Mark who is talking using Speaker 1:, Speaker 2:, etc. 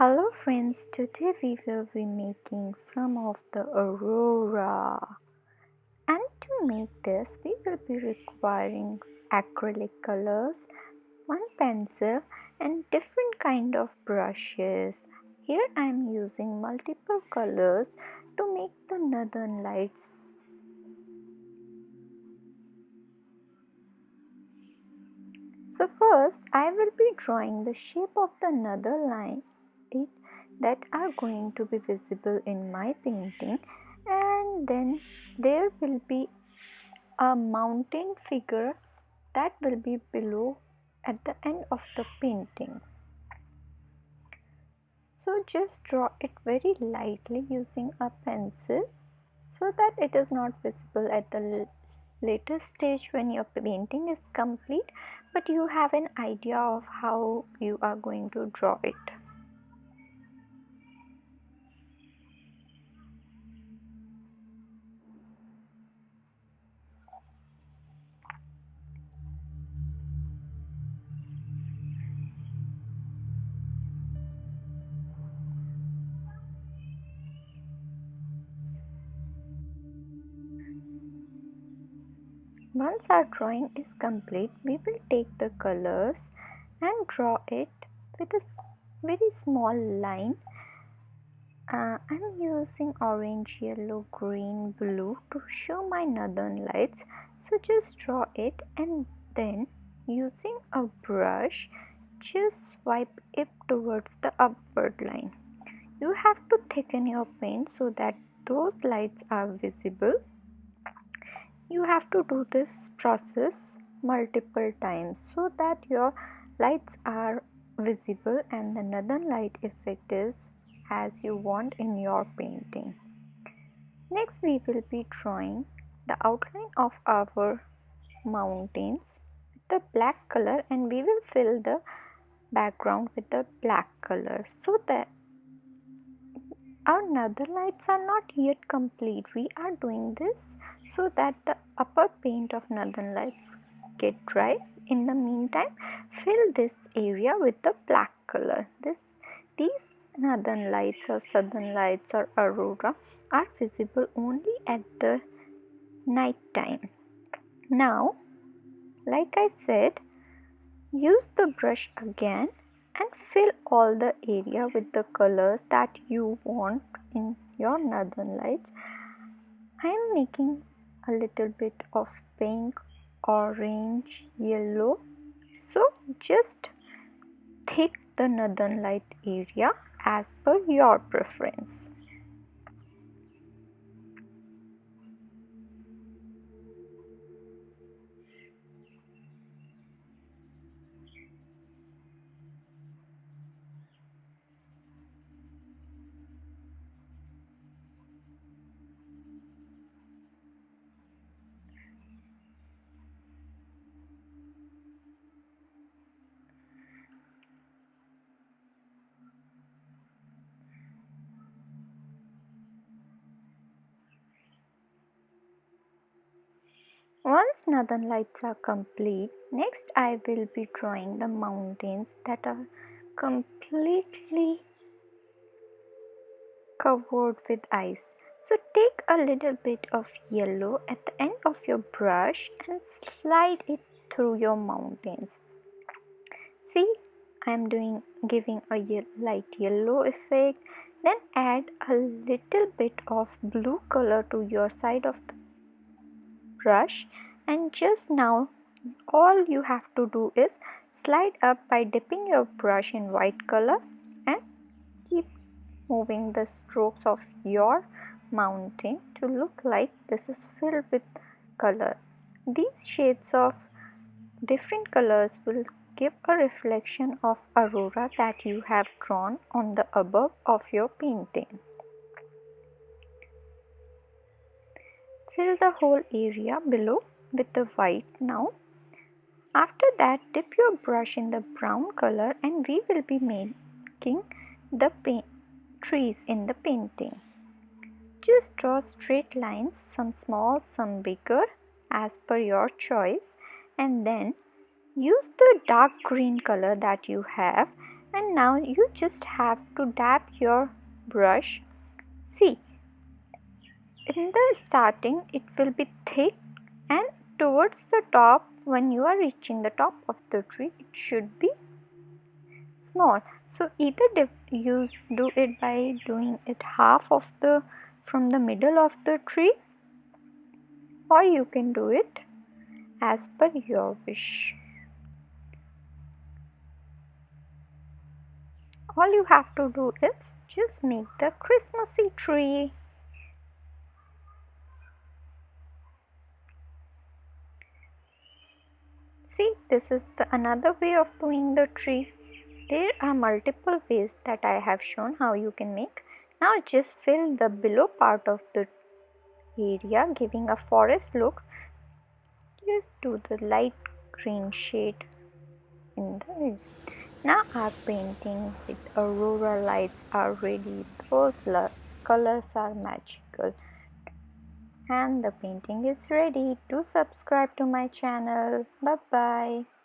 Speaker 1: Hello friends, today we will be making some of the aurora, and to make this we will be requiring acrylic colors, one pencil and different kind of brushes. Here I am using multiple colors to make the northern lights. So first I will be drawing the shape of the northern light that are going to be visible in my painting, and then there will be a mountain figure that will be below at the end of the painting. So just draw it very lightly using a pencil so that it is not visible at the later stage when your painting is complete, but you have an idea of how you are going to draw it. Once our drawing is complete, we will take the colors and draw it with a very small line. I'm using orange, yellow, green, blue to show my northern lights. So just draw it and then using a brush, just swipe it towards the upward line. You have to thicken your paint so that those lights are visible. You have to do this process multiple times so that your lights are visible and the northern light effect is as you want in your painting. Next we will be drawing the outline of our mountains with the black color, and we will fill the background with the black color so that our northern lights are not yet complete. We are doing this so that the upper paint of northern lights get dry. In the meantime, fill this area with the black color. These northern lights or southern lights or aurora are visible only at the night time. Now, like I said, use the brush again and fill all the area with the colors that you want in your northern lights. I am making a little bit of pink, orange, yellow. So just thick the northern light area as per your preference. Once northern lights are complete, next I will be drawing the mountains that are completely covered with ice. So take a little bit of yellow at the end of your brush and slide it through your mountains. See, I am giving a light yellow effect. Then add a little bit of blue color to your side of the brush, and just now all you have to do is slide up by dipping your brush in white color and keep moving the strokes of your mountain to look like this is filled with color. These shades of different colors will give a reflection of aurora that you have drawn on the above of your painting. Fill the whole area below with the white now. After that, dip your brush in the brown color and we will be making the trees in the painting. Just draw straight lines, some small, some bigger as per your choice, and then use the dark green color that you have and And now you just have to dab your brush. See, in the starting it will be thick, and towards the top, when you are reaching the top of the tree, it should be small. So either you do it by doing it half of the from the middle of the tree, or you can do it as per your wish. All you have to do is just make the Christmassy tree. See, this is another way of doing the tree. There are multiple ways that I have shown how you can make. Now just fill the below part of the area, giving a forest look. Just do the light green shade in the. Now our painting with aurora lights are ready. Those colors are magical. And the painting is ready. Do subscribe to my channel. Bye bye.